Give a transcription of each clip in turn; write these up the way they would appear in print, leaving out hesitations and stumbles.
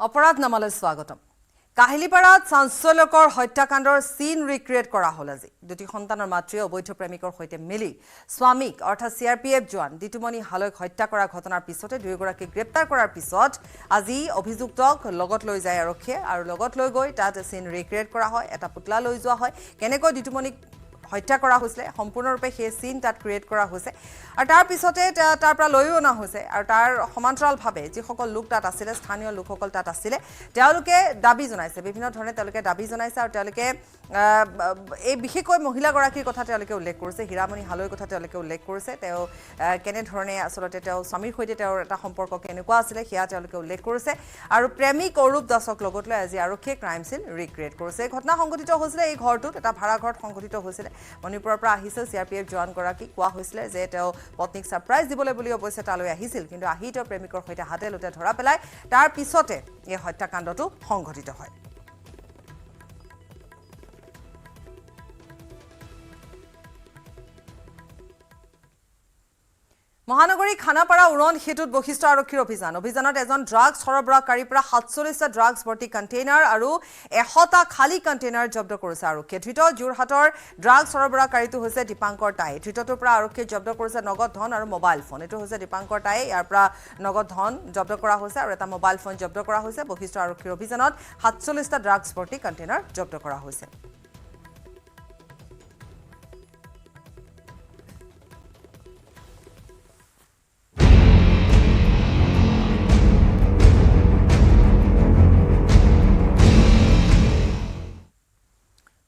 অপৰাধ নামালৈ স্বাগতম। কাহিলীপাৰাত চাঞ্চল্যকৰ হত্যাকাণ্ডৰ সিন ৰিক্ৰিয়েট কৰা হ'ল আজি। দুটি সন্তানৰ মাতৃয়ে অবৈধ প্ৰেমিকৰ সৈতে মিলি স্বামীক অৰ্থাৎ CRPF জোৱান দিতুমণি হালৈক হত্যা কৰা ঘটনাৰ পিছতে দুয়োগৰাকীক গ্ৰেপ্তাৰ কৰাৰ পিছত আজি অভিযুক্তক লগত লৈ যায় আৰক্ষীয়ে আৰু লগত লৈ গৈ তাত সিন ৰিক্ৰিয়েট কৰা হয়। এটা পুতলা লৈ যোৱা হয়। কেনেকৈ দিতুমণিক হত্যা কৰা হৈছিলে সম্পূৰ্ণৰূপে সেই সিন তাত ক্ৰিয়েট কৰা হৈছে আৰু তাৰ পিছতে তাৰ পৰা লৈও অনা হৈছে আৰু তাৰ সমান্তৰালভাৱে যিসকল লোক তাত আছিলে স্থানীয় লোকসকল তাত আছিলে তেওঁলোকে দাবী জনাইছে বিভিন্ন ধৰণে তেওঁলোকে দাবী জনাইছে আৰু তেওঁলোকে এই বিশেষকৈ মহিলাগৰাকীৰ কথা তেওঁলোকে উল্লেখ কৰিছে। হীৰামণি হালৈৰ কথা তেওঁলোকে উল্লেখ কৰিছে। তেওঁ কেনেধৰণে আচলতে তেওঁ স্বামীৰ সৈতে তেওঁৰ এটা সম্পৰ্ক কেনেকুৱা আছিলে সেয়া তেওঁলোকে উল্লেখ কৰিছে আৰু প্ৰেমিক অৰূপ দাসক লগত লৈ আজি আৰক্ষীয়ে ক্ৰাইম সিন ৰিক্ৰিয়েট কৰিছে। এই ঘটনা সংঘটিত হৈছিলে এই ঘৰটোত এটা ভাড়া ঘৰত সংঘটিত হৈছিলে। মণিপুৰৰ পৰা আহিছিল CRPF জোৱানগৰাকী। কোৱা হৈছিলে যে তেওঁ পত্নীক ছাৰপ্ৰাইজ দিবলৈ বুলি অৱশ্যে তালৈ আহিছিল, কিন্তু আহি তেওঁ প্ৰেমিকৰ সৈতে হাতে লোতে ধৰা পেলাই তাৰ পিছতে এই হত্যাকাণ্ডটো সংঘটিত হয়। মহানগৰী খানাপাৰা উৰণ সেতুত বশিষ্ঠ আৰক্ষীৰ অভিযানত এজন ড্ৰাগছ সৰবৰাহকাৰীৰ পৰা 47টা ড্ৰাগছ ভৰ্তি কণ্টেইনাৰ আৰু 100টা খালী কণ্টেইনাৰ জব্দ কৰিছে আৰক্ষীয়ে। ধৃত যোৰহাটৰ ড্ৰাগছ সৰবৰাহকাৰীটো হৈছে দীপাংকৰ টাই। ধৃতটোৰ পৰা আৰক্ষীয়ে জব্দ কৰিছে নগদ ধন আৰু মোবাইল ফোন। এইটো হৈছে দীপাংকৰ টাই। ইয়াৰ পৰা নগদ ধন জব্দ কৰা হৈছে আৰু এটা মোবাইল ফোন জব্দ কৰা হৈছে। বশিষ্ঠ আৰক্ষীৰ অভিযানত 47টা ড্ৰাগছ ভৰ্তি কণ্টেইনাৰ জব্দ কৰা হৈছে।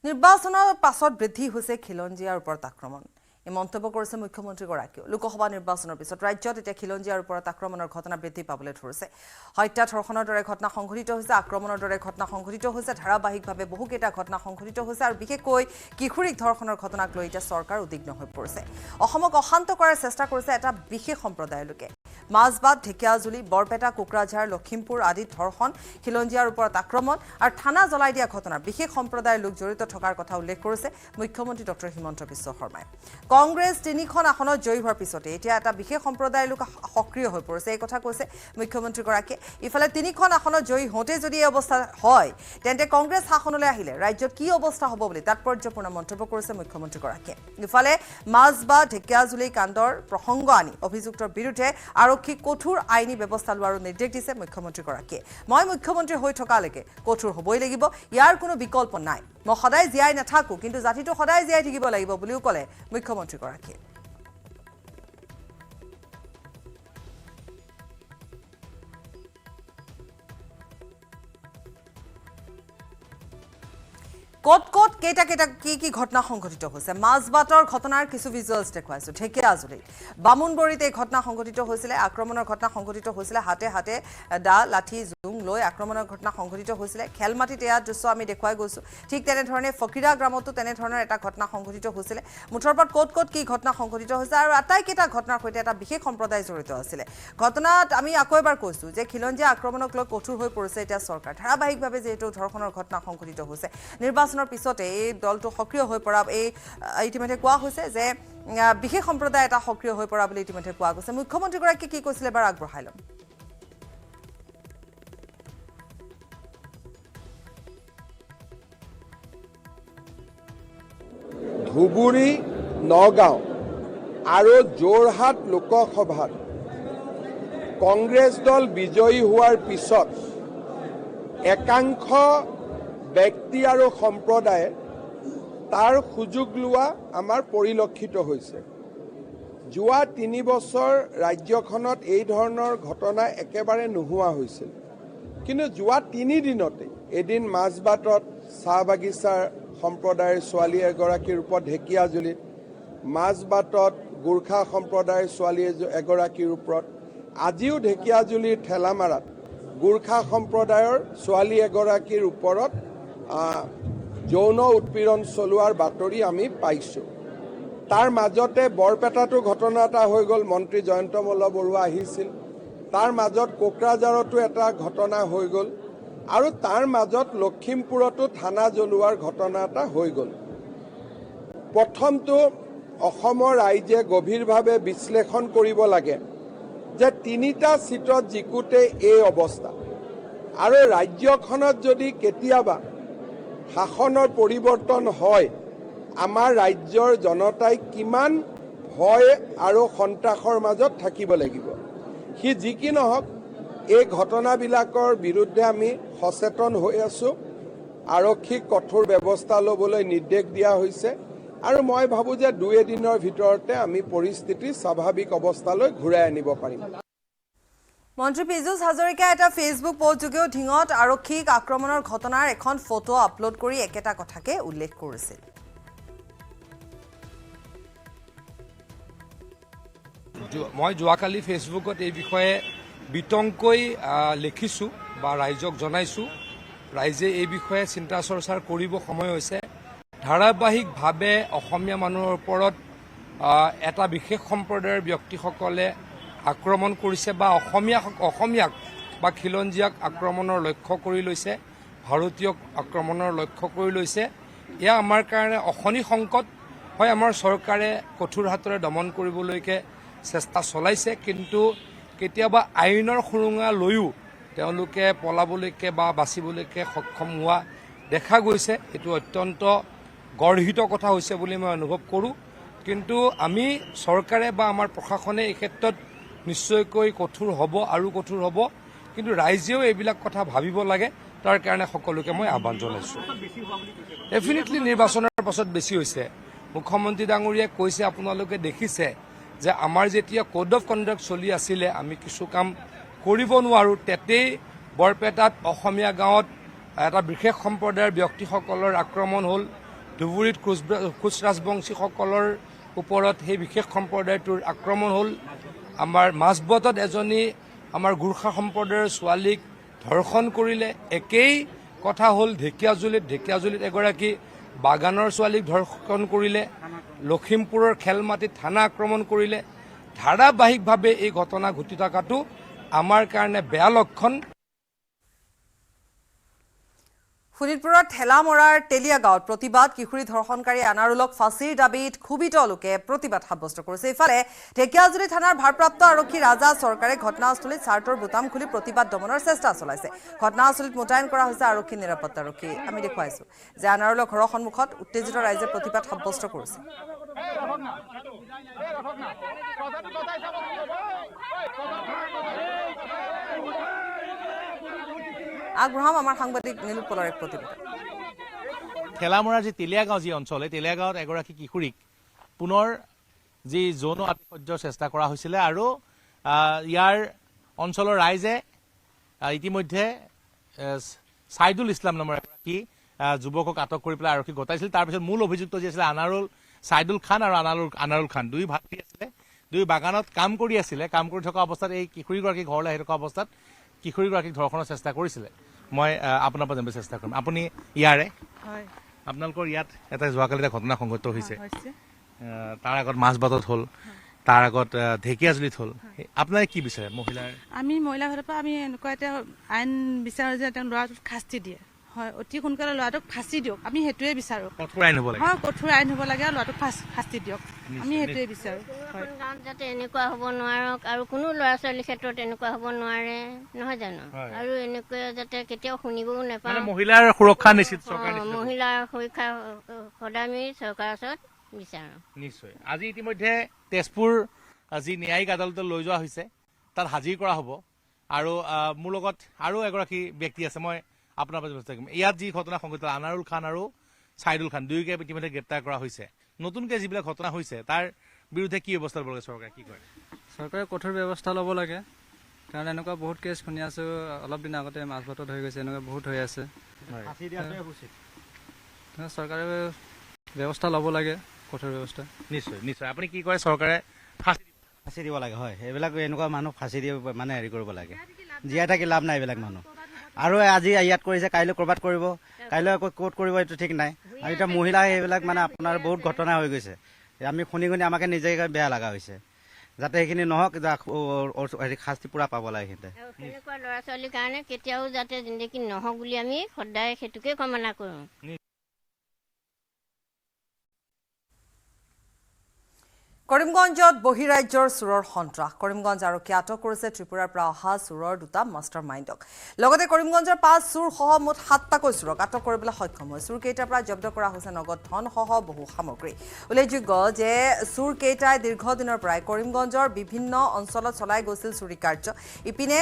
নিৰ্বাচনৰ পাছত বৃদ্ধি হৈছে খিলঞ্জীয়াৰ ওপৰত আক্ৰমণ। এই মন্তব্য কৰিছে মুখ্যমন্ত্ৰীগৰাকীয়ে। লোকসভা নিৰ্বাচনৰ পিছত ৰাজ্যত এতিয়া খিলঞ্জীয়াৰ ওপৰত আক্ৰমণৰ ঘটনা বৃদ্ধি পাবলৈ ধৰিছে। হত্যা ধৰ্ষণৰ দৰে ঘটনা সংঘটিত হৈছে, আক্ৰমণৰ দৰে ঘটনা সংঘটিত হৈছে, ধাৰাবাহিকভাৱে বহুকেইটা ঘটনা সংঘটিত হৈছে আৰু বিশেষকৈ কিশোৰীক ধৰ্ষণৰ ঘটনাক লৈ এতিয়া চৰকাৰ উদ্বিগ্ন হৈ পৰিছে। অসমক অশান্ত কৰাৰ চেষ্টা কৰিছে এটা বিশেষ সম্প্ৰদায়ৰ লোকে। মাজবাট, ঢেকিয়াজুলি, বৰপেটা, কোকৰাঝাৰ, লখিমপুৰ আদিত ধৰ্ষণ, খিলঞ্জীয়াৰ ওপৰত আক্ৰমণ আৰু থানা জ্বলাই দিয়া ঘটনাৰ বিশেষ সম্প্ৰদায়ৰ লোক জড়িত থকাৰ কথা উল্লেখ কৰিছে মুখ্যমন্ত্ৰী ডক্টৰ হিমন্ত বিশ্ব শৰ্মাই। কংগ্ৰেছ 3খন আসনত জয়ী হোৱাৰ পিছতে এতিয়া এটা বিশেষ সম্প্ৰদায়ৰ লোক সক্ৰিয় হৈ পৰিছে, এই কথা কৈছে মুখ্যমন্ত্ৰীগৰাকীয়ে। ইফালে 3খন আসনত জয়ী হওঁতে যদি এই অৱস্থা হয় তেন্তে কংগ্ৰেছ শাসনলৈ আহিলে ৰাজ্যত কি অৱস্থা হ'ব বুলি তাৎপৰ্যপূৰ্ণ মন্তব্য কৰিছে মুখ্যমন্ত্ৰীগৰাকীয়ে। ইফালে মাজবাট, ঢেকিয়াজুলি কাণ্ডৰ প্ৰসংগ আনি অভিযুক্তৰ বিৰুদ্ধে আৰক্ষীক কঠোৰ আইনী ব্যৱস্থা লোৱাৰ নিৰ্দেশ দিছে মুখ্যমন্ত্ৰীগৰাকীয়ে। মই মুখ্যমন্ত্ৰী হৈ থকালৈকে কঠোৰ হ'বই লাগিব, ইয়াৰ কোনো বিকল্প নাই। মই সদায় জীয়াই নাথাকোঁ, কিন্তু জাতিটো সদায় জীয়াই থাকিব লাগিব বুলিও ক'লে মুখ্যমন্ত্ৰীগৰাকীয়ে। ক'ত ক'ত কেইটা কি ঘটনা সংঘটিত হৈছে। মাজবাটৰ ঘটনাৰ কিছু ভিজুৱেলছ দেখুৱাইছোঁ। ঢেকিয়াজুলিত বামুণবৰীত এই ঘটনা সংঘটিত হৈছিলে। আক্ৰমণৰ ঘটনা সংঘটিত হৈছিলে। হাতে হাতে দা, লাঠি, জোং লৈ আক্ৰমণৰ ঘটনা সংঘটিত হৈছিলে। খেলমাটিত এয়া দৃশ্য আমি দেখুৱাই গৈছোঁ। ঠিক তেনেধৰণে ফকিৰা গ্ৰামতো তেনেধৰণৰ এটা ঘটনা সংঘটিত হৈছিলে। মুঠৰ ওপৰত ক'ত ক'ত কি ঘটনা সংঘটিত হৈছে আৰু আটাইকেইটা ঘটনাৰ সৈতে এটা বিশেষ সম্প্ৰদায় জড়িত আছিলে। ঘটনাত আমি আকৌ এবাৰ কৈছোঁ যে খিলঞ্জীয়া আক্ৰমণক লৈ কঠোৰ হৈ পৰিছে এতিয়া চৰকাৰ। ধাৰাবাহিকভাৱে যিহেতু ধৰ্ষণৰ ঘটনা সংঘটিত হৈছে, নিৰ্বাচনৰ পিছতে এই দলটো সক্ৰিয় হৈ পৰা এই ইতিমধ্যে কোৱা হৈছে যে বিশেষ সম্প্ৰদায় এটা সক্ৰিয় হৈ পৰা বুলি ইতিমধ্যে কোৱা গৈছে। মুখ্যমন্ত্ৰীগৰাকীয়ে কি কৈছিলে এবাৰ আগবঢ়াই ল'ম। ধুবুৰী, নগাঁও আৰু যোৰহাট লোকসভাত কংগ্ৰেছ দল বিজয়ী হোৱাৰ পিছত একাংশ ব্যক্তি আৰু সম্প্ৰদায়ে তাৰ সুযোগ লোৱা আমাৰ পৰিলক্ষিত হৈছে। যোৱা 3 বছৰ ৰাজ্যখনত এই ধৰণৰ ঘটনা একেবাৰে নোহোৱা হৈছিল, কিন্তু যোৱা 3 দিনতে এদিন মাজবাটত চাহ বাগিচাৰ সম্প্ৰদায়ৰ ছোৱালী এগৰাকীৰ ওপৰত, ঢেকিয়াজুলিত মাজবাটত গোৰ্খা সম্প্ৰদায়ৰ ছোৱালী এগৰাকীৰ ওপৰত, আজিও ঢেকিয়াজুলিৰ ঠেলামাৰাত গোৰ্খা সম্প্ৰদায়ৰ ছোৱালী এগৰাকীৰ ওপৰত যৌন উৎপীড়ন চলোৱাৰ বাতৰি আমি পাইছোঁ। তাৰ মাজতে বৰপেটাতো ঘটনা এটা হৈ গ'ল, মন্ত্ৰী জয়ন্ত মল্ল বৰুৱা আহিছিল। তাৰ মাজত কোকৰাঝাৰতো এটা ঘটনা হৈ গ'ল আৰু তাৰ মাজত লখিমপুৰতো থানা জ্বলোৱাৰ ঘটনা এটা হৈ গ'ল। প্ৰথমটো অসমৰ ৰাইজে গভীৰভাৱে বিশ্লেষণ কৰিব লাগে যে 3টা চিটত জিকোতে এই অৱস্থা। আৰু ৰাজ্যখনত যদি কেতিয়াবা শাসনৰ পৰিৱৰ্তন হয় আমাৰ ৰাজ্যৰ জনতাই কিমান ভয় আৰু সন্ত্ৰাসৰ মাজত থাকিব লাগিব সি যি কি নহওক এই ঘটনাবিলাকৰ বিৰুদ্ধে আমি সচেতন হৈ আছো আৰক্ষীক কঠোৰ ব্যৱস্থা ল'বলৈ নিৰ্দেশ দিয়া হৈছে আৰু মই ভাবো যে 2 দিনৰ ভিতৰতে আমি পৰিস্থিতি স্বাভাৱিক অৱস্থালৈ ঘূৰাই আনিব পাৰিম মন্ত্ৰী পীযুষ হাজৰিকাই এটা ফেচবুক পোষ্টযোগেও ঢিঙত আৰক্ষীক আক্ৰমণৰ ঘটনাৰ এখন ফটো আপলোড কৰি একেটা কথাকে উল্লেখ কৰিছিল মই যোৱাকালি ফেচবুকত এই বিষয়ে বিতংকৈ লিখিছোঁ বা ৰাইজক জনাইছোঁ ৰাইজে এই বিষয়ে চিন্তা চৰ্চাৰ কৰিব সময় হৈছে ধাৰাবাহিকভাৱে অসমীয়া মানুহৰ ওপৰত এটা বিশেষ সম্প্ৰদায়ৰ ব্যক্তিসকলে আক্ৰমণ কৰিছে বা অসমীয়াক বা খিলঞ্জীয়াক আক্ৰমণৰ লক্ষ্য কৰি লৈছে ভাৰতীয়ক আক্ৰমণৰ লক্ষ্য কৰি লৈছে এয়া আমাৰ কাৰণে অশনি সংকট হয় আমাৰ চৰকাৰে কঠোৰ হাতেৰে দমন কৰিবলৈকে চেষ্টা চলাইছে কিন্তু কেতিয়াবা আইনৰ সুৰুঙা লৈও তেওঁলোকে পলাবলৈকে বা বাচিবলৈকে সক্ষম হোৱা দেখা গৈছে এইটো অত্যন্ত গৰ্হিত কথা হৈছে বুলি মই অনুভৱ কৰোঁ কিন্তু আমি চৰকাৰে বা আমাৰ প্ৰশাসনে এই ক্ষেত্ৰত নিশ্চয়কৈ কঠোৰ হ'ব আৰু কঠোৰ হ'ব কিন্তু ৰাইজেও এইবিলাক কথা ভাবিব লাগে তাৰ কাৰণে সকলোকে মই আহ্বান জনাইছোঁ ডেফিনেটলি নিৰ্বাচনৰ পাছত বেছি হৈছে মুখ্যমন্ত্ৰী ডাঙৰীয়াই কৈছে আপোনালোকে দেখিছে যে আমাৰ যেতিয়া কোড অফ কণ্ডাক্ট চলি আছিলে আমি কিছু কাম কৰিব নোৱাৰোঁ তেতেই বৰপেটাত অসমীয়া গাঁৱত এটা বিশেষ সম্প্ৰদায়ৰ ব্যক্তিসকলৰ আক্ৰমণ হ'ল ধুবুৰীত কোচ ৰাজবংশীসকলৰ ওপৰত সেই বিশেষ সম্প্ৰদায়টোৰ আক্ৰমণ হ'ল আমাৰ মাজবটত এজনী আমাৰ গোৰ্খা সম্প্ৰদায়ৰ ছোৱালীক ধৰ্ষণ কৰিলে একেই কথা হ'ল ঢেকিয়াজুলিত এগৰাকী বাগানৰ ছোৱালীক ধৰ্ষণ কৰিলে লখিমপুৰৰ খেলমাটিত থানা আক্ৰমণ কৰিলে ধাৰাবাহিকভাৱে এই ঘটনা ঘটি থকাটো আমাৰ কাৰণে বেয়া লক্ষণ শোণিতপুৰৰ ঠেলামৰাৰ তেলিয়া গাঁৱত প্ৰতিবাদ কিশোৰী ধৰ্ষণকাৰী আনাৰুলক ফাঁচীৰ দাবীত ক্ষোভিত লোকে প্ৰতিবাদ সাব্যস্ত কৰিছে ইফালে ঢেকিয়াজুলি থানাৰ ভাৰপ্ৰাপ্ত আৰক্ষী ৰাজা চৰকাৰে ঘটনাস্থলীত চাৰ্টৰ বুটাম খুলি প্ৰতিবাদ দমনৰ চেষ্টা চলাইছে ঘটনাস্থলীত মোতায়েন কৰা হৈছে আৰক্ষী নিৰাপত্তাৰক্ষী আমি দেখুৱাইছো যে আনাৰুলৰ ঘৰৰ সন্মুখত উত্তেজিত ৰাইজে প্ৰতিবাদ সাব্যস্ত কৰিছে আগবঢ়াম আমাৰ সাংবাদিক নীলোৎপলৰ এক প্ৰতিবেদন ঠেলামৰাৰ যি তেলিয়াগাঁও যি অঞ্চল এই তেলিয়াগাঁৱত এগৰাকী কিশোৰীক পুনৰ যি যৌন আতিশয্যৰ চেষ্টা কৰা হৈছিলে আৰু ইয়াৰ অঞ্চলৰ ৰাইজে ইতিমধ্যে ছাইদুল ইছলাম নামৰ এগৰাকী যুৱকক আটক কৰি পেলাই আৰক্ষীক গতাইছিল তাৰপিছত মূল অভিযুক্ত যি আছিলে ছাইদুল খান আৰু আনাৰুল খান দুই ভাতৃ আছিলে দুই বাগানত কাম কৰি থকা অৱস্থাত এই কিশোৰীগৰাকী ঘৰলৈ আহি থকা অৱস্থাত কিশোৰীগৰাকীক ধৰ্ষণৰ চেষ্টা কৰিছিলে মই আপোনাৰ পৰা জানিব চেষ্টা কৰিম আপুনি ইয়াৰে হয় আপোনালোকৰ ইয়াত এটা যোৱাকালি এটা ঘটনা সংঘটিত হৈছে তাৰ আগত মাজবাটত হ'ল তাৰ আগত ঢেকিয়াজুলিত হ'ল আপোনালোকে কি বিচাৰে মহিলাৰ আমি মহিলা ঘৰৰ পৰা আমি এনেকুৱা এটা আইন বিচাৰোঁ যে তেওঁ ল'ৰাটোক শাস্তি দিয়ে হয় অতি সোনকালে ল'ৰাটোক ফাঁচি দিয়ক আমি সেইটোৱে বিচাৰোঁ কঠোৰ আইন হ'ব লাগে হয় কঠোৰ আইন হ'ব লাগে আৰু ল'ৰাটোক শাস্তি দিয়ক আমি সেইটোৱে বিচাৰোঁ হয় গাঁৱত যাতে এনেকুৱা হ'ব নোৱাৰক আৰু কোনো ল'ৰা ছোৱালীৰ ক্ষেত্ৰত এনেকুৱা হ'ব নোৱাৰে নহয় জানো আৰু এনেকুৱা যাতে কেতিয়াও শুনিবও নাপাওঁ মহিলাৰ সুৰক্ষা নিশ্চিত চৰকাৰ মহিলাৰ সুৰক্ষা সদায় আমি চৰকাৰৰ ওচৰত বিচাৰোঁ নিশ্চয় আজি ইতিমধ্যে তেজপুৰ যি ন্যায়িক আদালতলৈ লৈ যোৱা হৈছে তাত হাজিৰ কৰা হ'ব আৰু মোৰ লগত আৰু এগৰাকী ব্যক্তি আছে মই আপোনাৰ পৰা ব্যৱস্থা কৰিম ইয়াত যি ঘটনা সংঘটিত আনাৰুল খান আৰু ছাইদুল খান দুয়োকে ইতিমধ্যে গ্ৰেপ্তাৰ কৰা হৈছে নতুনকৈ যিবিলাক ঘটনা হৈছে তাৰ বিৰুদ্ধে কি ব্যৱস্থা ল'ব লাগে চৰকাৰে কি কৰে চৰকাৰে কঠোৰ ব্যৱস্থা ল'ব লাগে কাৰণ এনেকুৱা বহুত কেছ শুনি আছোঁ অলপ দিন আগতে মাজবাটত হৈ গৈছে এনেকুৱা বহুত হৈ আছে চৰকাৰে ব্যৱস্থা ল'ব লাগে কঠোৰ ব্যৱস্থা নিশ্চয় আপুনি কি কৰে চৰকাৰে ফাঁচি দিব লাগে হয় এইবিলাক এনেকুৱা মানুহ ফাঁচি দিব মানে হেৰি কৰিব লাগে জীয়াই থাকি লাভ নাই এইবিলাক মানুহ আৰু আজি ইয়াত কৰিছে কাইলৈ ক'ৰবাত কৰিব কাইলৈ আকৌ ক'ত কৰিব এইটো ঠিক নাই আৰু এতিয়া মহিলা এইবিলাক মানে আপোনাৰ বহুত ঘটনা হৈ গৈছে আমি শুনি আমাকে নিজে বেয়া লগা হৈছে যাতে সেইখিনি নহওক শাস্তি পুৰা পাব লাগে সিহঁতে এনেকুৱা ল'ৰা ছোৱালীৰ কাৰণে কেতিয়াও যাতে জিন্দগী নহওক বুলি আমি সদায় সেইটোকে কামনা কৰোঁ কৰিমগঞ্জত বহিৰাজ্যৰ চোৰৰ সন্ত্ৰাস কৰিমগঞ্জ আৰক্ষীয়ে আটক কৰিছে ত্ৰিপুৰাৰ পৰা অহা চোৰৰ দুটা মাষ্টাৰ মাইণ্ডক লগতে কৰিমগঞ্জৰ 5 চোৰসহ মুঠ 7টাকৈ চোৰক আটক কৰিবলৈ সক্ষম হয় চোৰকেইটাৰ পৰা জব্দ কৰা হৈছে নগদ ধনসহ বহু সামগ্ৰী উল্লেখযোগ্য যে চোৰকেইটাই দীৰ্ঘদিনৰ পৰাই কৰিমগঞ্জৰ বিভিন্ন অঞ্চলত চলাই গৈছিল চুৰি কাৰ্য ইপিনে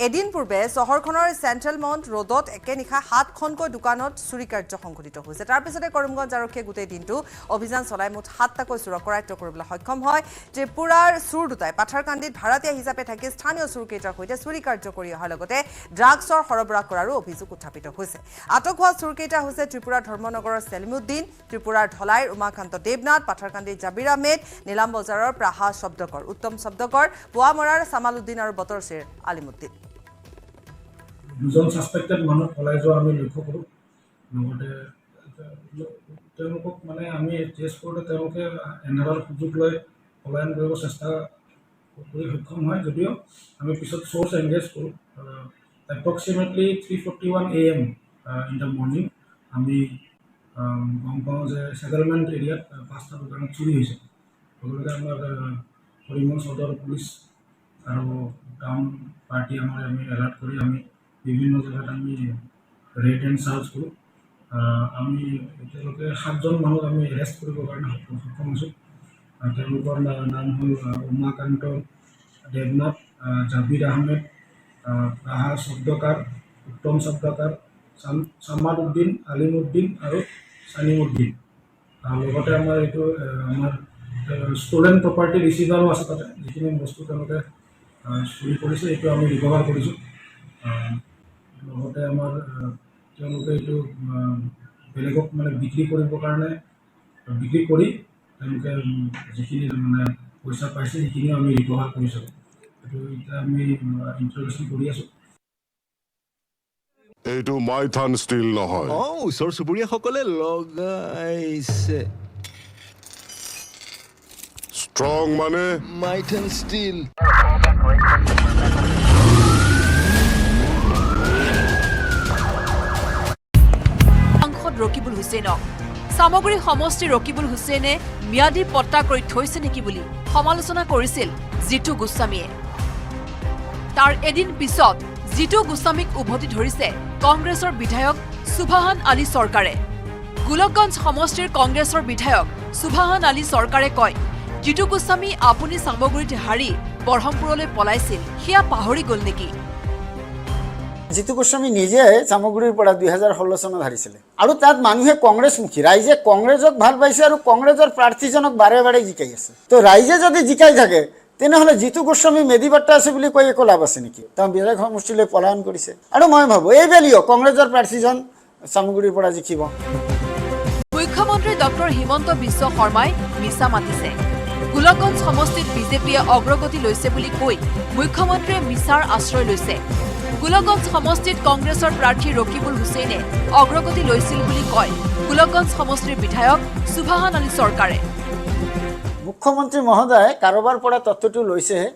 এদিন পূৰ্বে চহৰখনৰ চেণ্ট্ৰেল মাউণ্ট ৰোডত একে নিশা 7খনকৈ দোকানত চুৰি কাৰ্য সংঘটিত হৈছে তাৰ পিছতে কৰিমগঞ্জ আৰক্ষীয়ে গোটেই দিনটো অভিযান চলাই মুঠ 7টাকৈ চোৰক কৰায়ত্ব কৰিবলৈ সক্ষম হয় ত্ৰিপুৰাৰ চোৰ দুটাই পাথাৰকান্দিত ভাড়াতীয়া হিচাপে থাকি স্থানীয় চোৰকেইটাৰ সৈতে চুৰি কাৰ্য কৰি অহাৰ লগতে ড্ৰাগছৰ সৰবৰাহ কৰাৰো অভিযোগ উত্থাপিত হৈছে আটক হোৱা চোৰকেইটা হৈছে ত্ৰিপুৰাৰ ধৰ্মনগৰৰ চেলিমুদ্দিন ত্ৰিপুৰাৰ ধলাইৰ উমাকান্ত দেৱনাথ পাথাৰকান্দিৰ জাবিৰ আহমেদ নীলাম বজাৰৰ প্ৰাহা শব্দকৰ উত্তম শব্দকৰ পোৱামৰাৰ চামালুদ্দিন আৰু বতৰশ্বেৰ আলিমুদ্দিন দুজন সাসপেক্টেড মানুহ পলাই যোৱা আমি লক্ষ্য কৰোঁ লগতে তেওঁলোকক মানে আমি টেষ্ট কৰোঁতে তেওঁলোকে এন্ধাৰৰ সুযোগ লৈ পলায়ন কৰিব চেষ্টা কৰি সক্ষম হয় যদিও আমি পিছত চ'ৰ্চ এংগেজ কৰোঁ approximately 3:41 AM in the morning আমি গম পাওঁ যে ছেটেলমেণ্ট এৰিয়াত 5টা দোকানত চুৰি হৈছে লগতে আমাৰ কৰিমগঞ্জ সদৰ পুলিচ আৰু টাউন পাৰ্টি আমি এলাৰ্ট কৰি আমি বিভিন্ন জেগাত আমি ৰেড এণ্ড চাৰ্জ কৰোঁ আমি এতিয়ালৈকে 7জন মানুহক আমি এৰেষ্ট কৰিবৰ কাৰণে সক্ষম হৈছোঁ তেওঁলোকৰ নাম হ'ল উমাকান্ত দেৱনাথ জাবিৰ আহমেদ প্ৰাহা শব্দকাৰ উত্তম শব্দকাৰ চামাদুদ্দিন আলিমুদ্দিন আৰু চানিমুদ্দিন লগতে আমাৰ এইটো আমাৰ ষ্টলেন প্ৰপাৰ্টি ৰিচিভাৰো আছে তাতে যিখিনি বস্তু তেওঁলোকে চুৰি কৰিছে এইটো আমি ৰিকভাৰ কৰিছোঁ লগতে আমাৰ তেওঁলোকে এইটো বেলেগক মানে বিক্ৰী কৰিবৰ কাৰণে বিক্ৰী কৰি তেওঁলোকে যিখিনি মানে পইচা পাইছে সেইখিনিও আমি ৰিকভাৰ কৰিছোঁ এইটো এতিয়া আমি ইণ্টাৰভেশ্যন কৰি আছোঁ এইটো মাইথান ষ্টীল নহয় ওচৰ চুবুৰীয়াসকলে লগাইছে ষ্ট্ৰং মানে মাইথান ষ্টীল ৰকিবুল হুছেইনক সামগ্ৰী সমষ্টি ৰকিবুল হুছেইনে ম্যাদী পট্টা কৰি থৈছে নেকি বুলি সমালোচনা কৰিছিল জিতু গোস্বামীয়ে তাৰ এদিন পিছত জিতু গোস্বামীক উভতি ধৰিছে কংগ্ৰেছৰ বিধায়ক সুভাহান আলী চৰকাৰে গোলকগঞ্জ সমষ্টিৰ কংগ্ৰেছৰ বিধায়ক সুভাহান আলী চৰকাৰে কয় জিতু গোস্বামী আপুনি সামগ্ৰীত হাৰি বৰহমপুৰলৈ পলাইছিল সেয়া পাহৰি গ'ল নেকি জিতু গোস্বামী নিজে সামগ্ৰীৰ পৰা 2016 চনত হাৰিছিলে আৰু তাত মানুহে কংগ্ৰেছমুখী ৰাইজে কংগ্ৰেছক ভাল পাইছে আৰু কংগ্ৰেছৰ প্ৰাৰ্থীজনক বাৰে বাৰে জিকাই আছে তো ৰাইজে যদি জিকাই থাকে তেনেহ'লে জিতু গোস্বামী মেদিবাট্টা আছে বুলি কৈ একো লাভ আছে নেকি তেওঁ বেলেগ সমষ্টিলৈ পলায়ন কৰিছে আৰু মই ভাবোঁ এইবেলিও কংগ্ৰেছৰ প্ৰাৰ্থীজন সামগ্ৰীৰ পৰা জিকিব মুখ্যমন্ত্ৰী ডক্টৰ হিমন্ত বিশ্ব শৰ্মাই মিছা মাতিছে গোলকগঞ্জ সমষ্টিত বিজেপিয়ে অগ্ৰগতি লৈছে বুলি কৈ মুখ্যমন্ত্ৰীয়ে মিছাৰ আশ্ৰয় লৈছে গোলকগঞ্জ সমষ্টিত কংগ্ৰেছৰ প্ৰাৰ্থী ৰকিবুল হুছেইনে অগ্ৰগতি লৈছিল বুলি কয় গোলকগঞ্জ সমষ্টিৰ বিধায়ক সুভাহান আলী চৰকাৰে মুখ্যমন্ত্ৰী মহোদয়ে কাৰোবাৰ পৰা তথ্যটো লৈছেহে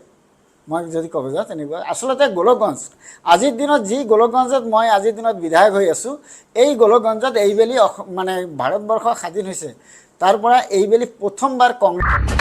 মই যদি ক'ব যাওঁ তেনেকুৱা আচলতে গোলকগঞ্জ আজিৰ দিনত যি গোলকগঞ্জত মই আজিৰ দিনত বিধায়ক হৈ আছোঁ এই গোলকগঞ্জত এইবেলি মানে ভাৰতবৰ্ষ স্বাধীন হৈছে তাৰ পৰা এইবেলি প্ৰথমবাৰ কংগ্ৰেছ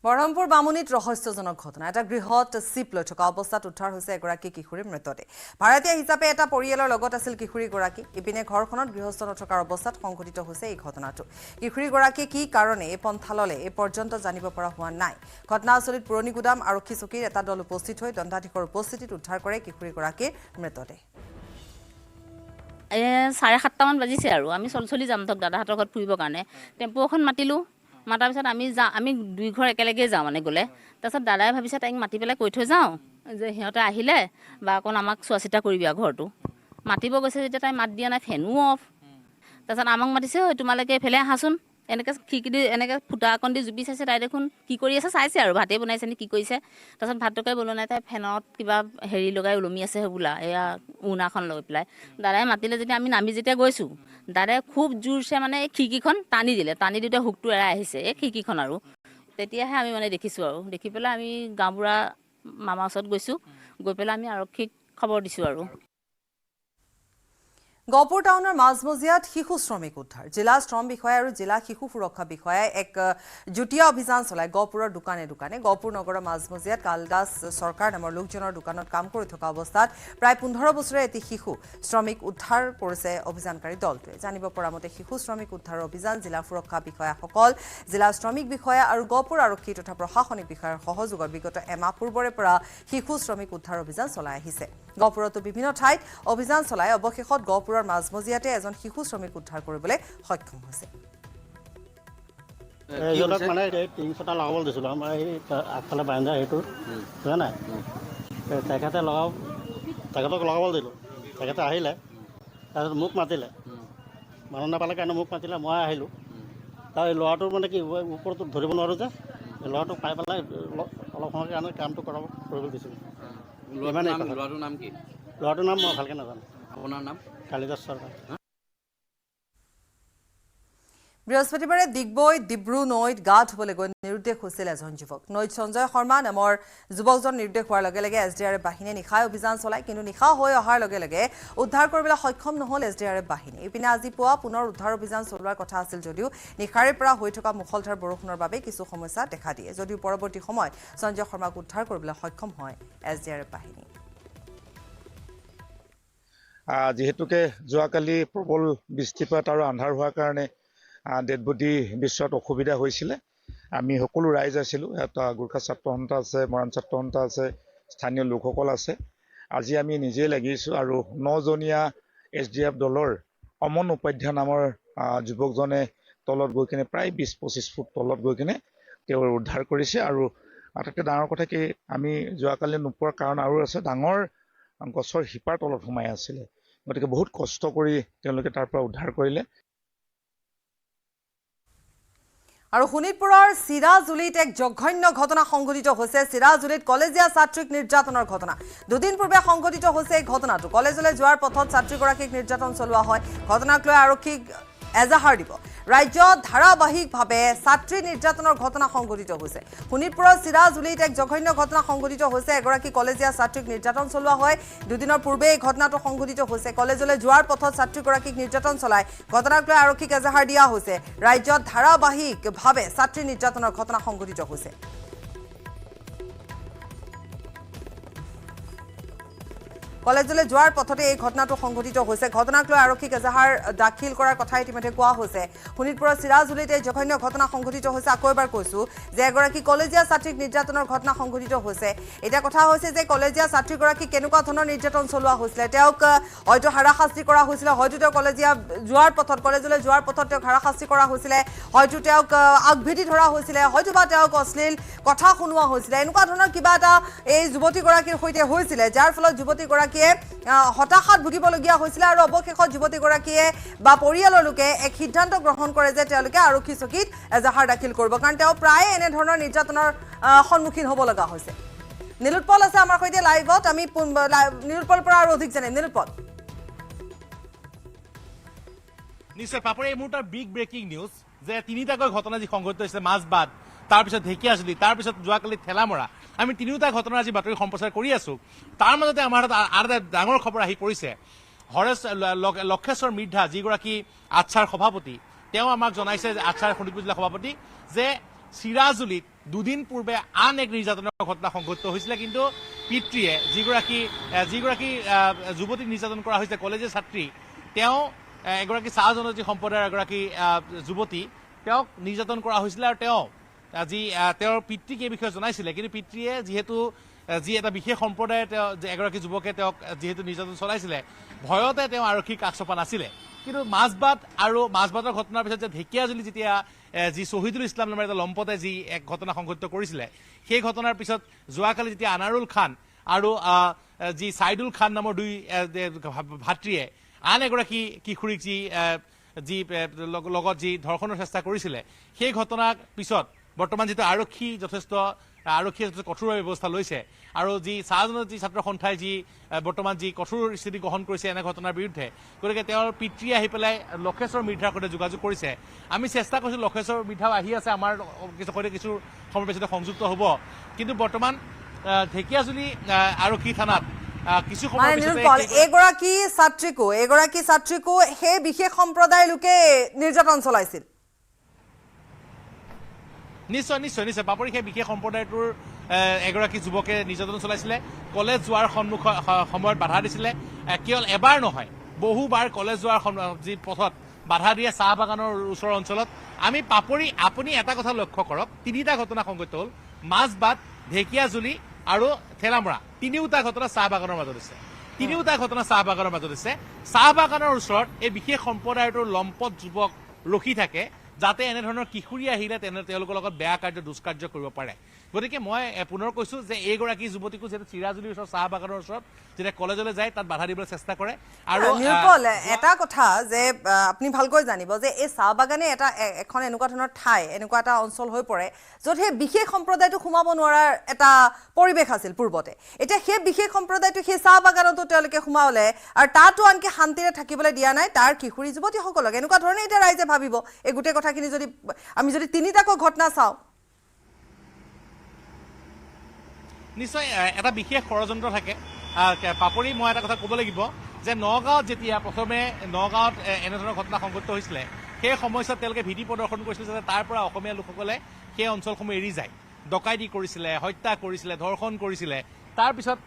বৰহমপুৰ বামুণীত ৰহস্যজনক ঘটনা এটা গৃহত চিপ লৈ থকা অৱস্থাত উদ্ধাৰ হৈছে এগৰাকী কিশোৰীৰ মৃতদেহ ভাড়াতীয়া হিচাপে এটা পৰিয়ালৰ লগত আছিল কিশোৰীগৰাকী ইপিনে ঘৰখনত গৃহস্থ নথকাৰ অৱস্থাত সংঘটিত হৈছে এই ঘটনাটো কিশোৰীগৰাকীয়ে কি কাৰণে এই পন্থা ল'লে এই পৰ্যন্ত জানিব পৰা হোৱা নাই ঘটনাস্থলীত পুৰণি গুদাম আৰক্ষী চকীৰ এটা দল উপস্থিত হৈ দণ্ডাধীশৰ উপস্থিতিত উদ্ধাৰ কৰে কিশোৰীগৰাকীৰ মৃতদেহ 7:30 বাজিছে আৰু আমি চলি যাম ধৰক দাদাহঁতৰ ঘৰত ফুৰিবৰ কাৰণে টেম্পু এখন মাতিলোঁ মাতাৰ পিছত আমি দুই ঘৰ একেলগে যাওঁ মানে গ'লে তাৰপিছত দাদাই ভাবিছে তাইক মাতি পেলাই কৈ থৈ যাওঁ যে সিহঁতে আহিলে বা অকণ আমাক চোৱা চিতা কৰিবি আৰু ঘৰটো মাতিব গৈছে যেতিয়া তাই মাত দিয়া নাই ফেনো অফ তাৰপিছত আমাক মাতিছে ঐ তোমালোকে এইফালে আহাচোন এনেকৈ খিৰিকি দি এনেকৈ ফুটা অকণ দি জুপি চাইছে তাই দেখোন কি কৰি আছে চাইছে আৰু ভাতেই বনাইছে নে কি কৰিছে তাৰপিছত ভাতটোকে বনোৱা নাই তাই ফেনত কিবা হেৰি লগাই ওলমি আছে হ'বলা এয়া উনাখন লৈ পেলাই দাদাই মাতিলে যেতিয়া আমি নামি যেতিয়া গৈছোঁ দাদাই খুব জোৰছে মানে এই খিৰিকিখন টানি দিওঁতে হুকটো এৰাই আহিছে এই খিৰিকিখন আৰু তেতিয়াহে আমি মানে দেখিছোঁ আৰু দেখি পেলাই আমি গাঁওবুঢ়া মামাৰ ওচৰত গৈছোঁ গৈ পেলাই আমি আৰক্ষীক খবৰ দিছোঁ আৰু গহপুৰ টাউনৰ মাজমজিয়াত শিশু শ্ৰমিক উদ্ধাৰ জিলা শ্ৰম বিষয়া আৰু জিলা শিশু সুৰক্ষা বিষয়াই এক যুটীয়া অভিযান চলাই গহপুৰৰ দোকানে দোকানে গহপুৰ নগৰৰ মাজমজিয়াত কালদাস চৰকাৰ নামৰ লোকজনৰ দোকানত কাম কৰি থকা অৱস্থাত প্ৰায় 15 বছৰীয়া এটি শিশু শ্ৰমিক উদ্ধাৰ কৰিছে অভিযানকাৰী দলটোৱে জানিব পৰা মতে শিশু শ্ৰমিক উদ্ধাৰৰ অভিযান জিলা সুৰক্ষা বিষয়াসকল জিলা শ্ৰমিক বিষয়া আৰু গহপুৰ আৰক্ষী তথা প্ৰশাসনিক বিষয়াৰ সহযোগত বিগত এমাহ পূৰ্বৰে পৰা শিশু শ্ৰমিক উদ্ধাৰ অভিযান চলাই আহিছে গহপুৰতো বিভিন্ন ঠাইত অভিযান চলাই অৱশেষত গহপুৰৰ মাজমজিয়াতে এজন শিশু শ্ৰমিক উদ্ধাৰ কৰিবলৈ সক্ষম হৈছে এইজনক মানে টিংছটা লগাব দিছিলোঁ আমাৰ এই আগফালে বান্ধা সেইটো বুজা নাই তেখেতক লগাব দিলোঁ তেখেতে আহিলে তাৰপিছত মোক মাতিলে মানুহ নাপালে কাৰণে মোক মাতিলে মই আহিলোঁ তাৰ এই ল'ৰাটোৰ মানে কি ওপৰতো ধৰিব নোৱাৰোঁ যে ল'ৰাটোক পাই পেলাই অলপ সময়ৰ কাৰণে কামটো কৰিব দিছিলোঁ ল'ৰাটোৰ নাম কি ল'ৰাটোৰ নাম মই ভালকৈ নাজানো আপোনাৰ নাম কালিদাস চৰকাৰ বৃহস্পতিবাৰে ডিগবৈ ডিব্ৰু নৈত গা ধুবলৈ গৈ নিৰুদ্দেশ হৈছিল এজন যুৱক নৈত সঞ্জয় শৰ্মা নামৰ যুৱকজন নিৰুদ্দেশ হোৱাৰ লগে লগে SDRF বাহিনীয়ে নিশাই অভিযান চলায় কিন্তু নিশা হৈ অহাৰ লগে লগে উদ্ধাৰ কৰিবলৈ সক্ষম নহ'ল SDRF বাহিনী ইপিনে আজি পুৱা পুনৰ উদ্ধাৰ অভিযান চলোৱাৰ কথা আছিল যদিও নিশাৰে পৰা হৈ থকা মুখলধাৰ বৰষুণৰ বাবে কিছু সমস্যা দেখা দিয়ে যদিও পৰৱৰ্তী সময়ত সঞ্জয় শৰ্মাক উদ্ধাৰ কৰিবলৈ সক্ষম হয় SDRF বাহিনী যিহেতুকে যোৱাকালি প্ৰবল বৃষ্টিপাত আৰু আন্ধাৰ হোৱাৰ কাৰণে ডেড বডি বিচৰাত অসুবিধা হৈছিলে আমি সকলো ৰাইজ আছিলোঁ এটা গোৰ্খা ছাত্ৰ সন্থা আছে মৰাণ ছাত্ৰ সন্থা আছে স্থানীয় লোকসকল আছে আজি আমি নিজে লাগিছোঁ আৰু 9জনীয়া SDF দলৰ অমন উপাধ্যায় নামৰ যুৱকজনে তলত গৈ কিনে প্ৰায় 20-25 ফুট তলত গৈ কিনে তেওঁ উদ্ধাৰ কৰিছে আৰু আটাইতকৈ ডাঙৰ কথা কি আমি যোৱাকালি নোপোৱাৰ কাৰণ আৰু আছে ডাঙৰ গছৰ শিপাৰ তলত সোমাই আছিলে গতিকে বহুত কষ্ট কৰি তেওঁলোকে তাৰ পৰা উদ্ধাৰ কৰিলে আৰু শোণিতপুৰৰ চিৰাজুলিত এক জঘন্য ঘটনা সংঘটিত হৈছে চিৰাজুলিত কলেজীয়া ছাত্ৰীক নিৰ্যাতনৰ ঘটনা দুদিন পূৰ্বে সংঘটিত হৈছে এই ঘটনাটো কলেজলৈ যোৱাৰ পথত ছাত্ৰীগৰাকীক নিৰ্যাতন চলোৱা হয় ঘটনাক লৈ আৰক্ষীক এজাহাৰ দিব ৰাজ্যত ধাৰাবাহিকভাৱে ছাত্ৰী নিৰ্যাতনৰ ঘটনা সংঘটিত হৈছে শোণিতপুৰৰ চিৰাজুলিত এক জঘন্য ঘটনা সংঘটিত হৈছে এগৰাকী কলেজীয়া ছাত্ৰীক নিৰ্যাতন চলোৱা হয় দুদিনৰ পূৰ্বে এই ঘটনাটো সংঘটিত হৈছে কলেজলৈ যোৱাৰ পথত ছাত্ৰীগৰাকীক নিৰ্যাতন চলায় ঘটনাক লৈ আৰক্ষীক এজাহাৰ দিয়া হৈছে ৰাজ্যত ধাৰাবাহিকভাৱে ছাত্ৰী নিৰ্যাতনৰ ঘটনা সংঘটিত হৈছে কলেজলৈ যোৱাৰ পথতে এই ঘটনাটো সংঘটিত হৈছে ঘটনাক লৈ আৰক্ষীক এজাহাৰ দাখিল কৰাৰ কথা ইতিমধ্যে কোৱা হৈছে শোণিতপুৰৰ চিৰাজুলিত এই জঘন্য ঘটনা সংঘটিত হৈছে আকৌ এবাৰ কৈছোঁ যে এগৰাকী কলেজীয়া ছাত্ৰীক নিৰ্যাতনৰ ঘটনা সংঘটিত হৈছে এতিয়া কথা হৈছে যে কলেজীয়া ছাত্ৰীগৰাকীক কেনেকুৱা ধৰণৰ নিৰ্যাতন চলোৱা হৈছিলে তেওঁক হয়তো হাৰাশাস্তি কৰা হৈছিলে হয়তো তেওঁ কলেজলৈ যোৱাৰ পথত তেওঁক হাৰাশাস্তি কৰা হৈছিলে হয়তো তেওঁক আগভেটি ধৰা হৈছিলে হয়তো বা তেওঁক অশ্লীল কথা শুনোৱা হৈছিলে এনেকুৱা ধৰণৰ কিবা এটা এই যুৱতীগৰাকীৰ সৈতে হৈছিলে যাৰ ফলত যুৱতীগৰাকী হতাশাত ভুগিবলগীয়া হৈছিলে আৰু অৱশেষত যুৱতীগৰাকীয়ে বা পৰিয়ালৰ লোকে এক সিদ্ধান্ত গ্ৰহণ কৰে যে তেওঁলোকে আৰক্ষী চকীত এজাহাৰ দাখিল কৰিব কাৰণ তেওঁ প্ৰায় এনেধৰণৰ নিৰ্যাতনৰ সন্মুখীন হ'ব লগা হৈছে নীলোৎপল আছে আমাৰ সৈতে লাইভত আমি নীলোৎপলৰ পৰা আৰু অধিক জানিম নীলোৎপল নিশ্চয় পাপৰে এই মুহূৰ্তৰ বিগ ব্ৰেকিং নিউজ যে তিনিটাকৈ ঘটনা যি সংঘটিত হৈছে মাজবাট তাৰপিছত ঢেকীয়াজুলি তাৰপিছত যোৱাকালি ঠেলামৰা আমি তিনিওটা ঘটনা আজি বাতৰি সম্প্ৰচাৰ কৰি আছো তাৰ মাজতে আমাৰ আৰু এটা ডাঙৰ খবৰ আহি পৰিছে লক্ষেশ্বৰ মিৰ্ধা যিগৰাকী আচ্ছাৰ সভাপতি তেওঁ আমাক জনাইছে আচ্ছাৰ শোণিতপুৰ জিলা সভাপতি যে চিৰাজুলিত দুদিন পূৰ্বে আন এক নিৰ্যাতনৰ ঘটনা সংঘটিত হৈছিলে কিন্তু পিতৃয়ে যিগৰাকী যুৱতীক নিৰ্যাতন কৰা হৈছে কলেজীয়া ছাত্ৰী তেওঁ এগৰাকী চাহ জনজাতি সম্প্ৰদায়ৰ এগৰাকী যুৱতী তেওঁক নিৰ্যাতন কৰা হৈছিলে আৰু তেওঁৰ পিতৃক এই বিষয়ে জনাইছিলে কিন্তু পিতৃয়ে যিহেতু যি এটা বিশেষ সম্প্ৰদায়ৰ এগৰাকী যুৱকে তেওঁক যিহেতু নিৰ্যাতন চলাইছিলে ভয়তে তেওঁ আৰক্ষীক কাষ চপা নাছিলে কিন্তু মাজবাটৰ ঘটনাৰ পিছত যে ঢেকীয়াজুলি যেতিয়া যি শ্বহীদুল ইছলাম নামৰ এটা লম্পতে যি এক ঘটনা সংঘটিত কৰিছিলে সেই ঘটনাৰ পিছত যোৱাকালি যেতিয়া আনাৰুল খান আৰু যি ছাইদুল খান নামৰ দুই ভাতৃয়ে আন এগৰাকী কিশোৰীক যি লগত যি ধৰ্ষণৰ চেষ্টা কৰিছিলে সেই ঘটনাৰ পিছত বৰ্তমান যিটো আৰক্ষীয়ে যথেষ্ট কঠোৰ ব্যৱস্থা লৈছে আৰু যি চাহ জনজাতি ছাত্ৰ সন্থাই যি বৰ্তমান যি কঠোৰ স্থিতি গ্ৰহণ কৰিছে এনে ঘটনাৰ বিৰুদ্ধে গতিকে তেওঁৰ পিতৃ আহি পেলাই লক্ষেশ্বৰ মিৰ্ধাৰ সৈতে যোগাযোগ কৰিছে আমি চেষ্টা কৰিছোঁ লক্ষেশ্বৰ মিৰ্ধাও আহি আছে আমাৰ সৈতে কিছু সময় পিছতে সংযুক্ত হ'ব কিন্তু বৰ্তমান ঢেকীয়াজুলি আৰক্ষী থানাত কিছু মানে সময় নিৰুপল এগৰাকী ছাত্ৰীকো সেই বিশেষ সম্প্ৰদায়ৰ লোকে নিৰ্যাতন চলাইছিল নিশ্চয় নিশ্চয় নিশ্চয় পাপৰি সেই বিশেষ সম্প্ৰদায়টোৰ এগৰাকী যুৱকে নিৰ্যাতন চলাইছিলে কলেজ যোৱাৰ সময়ত বাধা দিছিলে কেৱল এবাৰ নহয় বহুবাৰ কলেজ যোৱাৰ যি পথত বাধা দিয়ে চাহ বাগানৰ ওচৰৰ অঞ্চলত আমি পাপৰি আপুনি এটা কথা লক্ষ্য কৰক তিনিটা ঘটনা সংঘটিত হ'ল মাজবাট ঢেকীয়াজুলি আৰু ঠেলামৰা তিনিওটা ঘটনা চাহ বাগানৰ মাজত আছে চাহ বাগানৰ ওচৰত এই বিশেষ সম্প্ৰদায়টোৰ লম্পট যুৱক ৰখি থাকে যাতে এনেধৰণৰ কিশোৰী আহিলে তেওঁলোকৰ লগত বেয়া কাৰ্য দুষ্কাৰ্য কৰিব পাৰে গতিকে মই পুনৰ কৈছো যে এইগৰাকী যুৱতীকো যেটা চিৰাজুলিৰ ওচৰত চাহ বাগানৰ ওচৰত যেটা কলেজলৈ যায় তাত বাধা দিবলৈ চেষ্টা কৰে আৰু নিৰুপল এটা কথা যে আপুনি ভালকৈ জানিব যে এই চাহ বাগানে এখন এনেকুৱা ধৰণৰ ঠাই এনেকুৱা এটা অঞ্চল হৈ পৰে য'ত সেই বিশেষ সম্প্ৰদায়টো সোমাব নোৱাৰাৰ এটা পৰিৱেশ আছিল পূৰ্বতে এতিয়া সেই বিশেষ সম্প্ৰদায়টো সেই চাহ বাগানতো তেওঁলোকে সোমালে আৰু তাতো আনকি শান্তিৰে থাকিবলৈ দিয়া নাই তাৰ কিশোৰী যুৱতীসকলক এনেকুৱা ধৰণে এতিয়া ৰাইজে ভাবিব এই গোটেই কথাখিনি যদি আমি যদি তিনিটাকৈ ঘটনা চাওঁ নিশ্চয় এটা বিশেষ ষড়যন্ত্ৰ থাকে পাপৰি মই এটা কথা ক'ব লাগিব যে নগাঁৱত যেতিয়া প্ৰথমে নগাঁৱত এনেধৰণৰ ঘটনা সংঘটিত হৈছিলে সেই সময়ছোৱাত তেওঁলোকে ভিডি প্ৰদৰ্শন কৰিছিলে যে তাৰ পৰা অসমীয়া লোকসকলে সেই অঞ্চলসমূহ এৰি যায় ডকাইতি কৰিছিলে হত্যা কৰিছিলে ধৰ্ষণ কৰিছিলে তাৰপিছত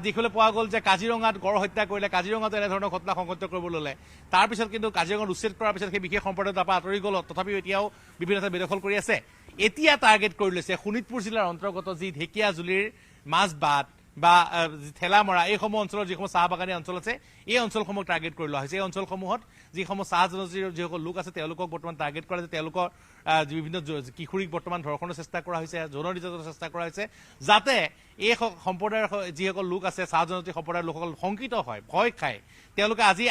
দেখিবলৈ পোৱা গ'ল যে কাজিৰঙাত গড় হত্যা কৰিলে কাজিৰঙাত এনেধৰণৰ ঘটনা সংঘটিত কৰিব ল'লে তাৰপিছত কিন্তু কাজিৰঙাত উচ্ছেদ কৰাৰ পিছত সেই বিশেষ সম্প্ৰদায়ৰ তাৰপৰা আঁতৰি গ'ল তথাপিও এতিয়াও বিভিন্ন ঠাইত বেদখল কৰি আছে এতিয়া টাৰ্গেট কৰি লৈছে শোণিতপুৰ জিলাৰ অন্তৰ্গত যি ঢেকীয়াজুলিৰ মাজবাট বা ঠেলামৰা এইসমূহ অঞ্চলৰ যিসমূহ চাহ বাগানী অঞ্চল আছে এই অঞ্চলসমূহক টাৰ্গেট কৰি লোৱা হৈছে এই অঞ্চলসমূহত যিসমূহ চাহ জনজাতিৰ যিসকল লোক আছে তেওঁলোকক বৰ্তমান টাৰ্গেট কৰা হৈছে তেওঁলোকৰ বিভিন্ন কিশোৰীক বৰ্তমান ধৰ্ষণৰ চেষ্টা কৰা হৈছে যৌন নিৰ্যাতনৰ চেষ্টা কৰা হৈছে যাতে এই সম্প্ৰদায়ৰ যিসকল লোক আছে চাহ জনজাতি সম্প্ৰদায়ৰ লোকসকল শংকিত হয় ভয় খায় তেওঁলোকে আজি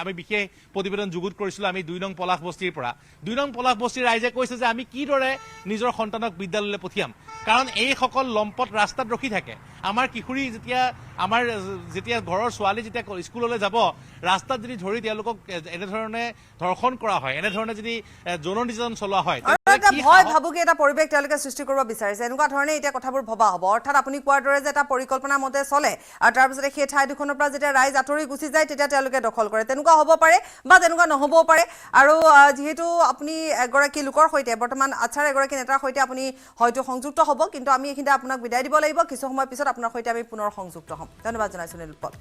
আমি বিশেষ প্ৰতিবেদন যুগুত কৰিছিলোঁ আমি ২ নং পলাশ বস্তিৰ পৰা ২ নং পলাশ বস্তিৰ ৰাইজে কৈছে যে আমি কিদৰে নিজৰ সন্তানক বিদ্যালয়লৈ পঠিয়াম কাৰণ এইসকল লম্পট ৰাস্তাত ৰখি থাকে আমাৰ কিশোৰী যেতিয়া ঘৰৰ ছোৱালী যেতিয়া স্কুললৈ যাব ৰাস্তাত যদি ধৰি তেওঁলোকক এনেধৰণে ধৰ্ষণ কৰা হয় এনেধৰণে যদি যৌন নিৰ্যাতন চলোৱা হয় ভয় ভাবুকি এটা পৰিৱেশ তেওঁলোকে সৃষ্টি কৰিব বিচাৰিছে এনেকুৱা ধৰণে এতিয়া কথাবোৰ ভবা হ'ব অৰ্থাৎ আপুনি কোৱাৰ দৰে যে এটা পৰিকল্পনাৰ মতে চলে আৰু তাৰপিছতে সেই ঠাই দুখনৰ পৰা যেতিয়া ৰাইজ আঁতৰি গুচি যায় তেতিয়া তেওঁলোকে দখল কৰে তেনেকুৱা হ'ব পাৰে বা তেনেকুৱা নহ'বও পাৰে আৰু যিহেতু আপুনি এগৰাকী লোকৰ সৈতে বৰ্তমান আচাৰ এগৰাকী নেতাৰ সৈতে আপুনি হয়তো সংযুক্ত হ'ব কিন্তু আমি এইখিনিতে আপোনাক বিদায় দিব লাগিব কিছু সময় পিছত আপোনাৰ সৈতে আমি পুনৰ সংযুক্ত হ'ম ধন্যবাদ জনাইছোঁ নিৰুপল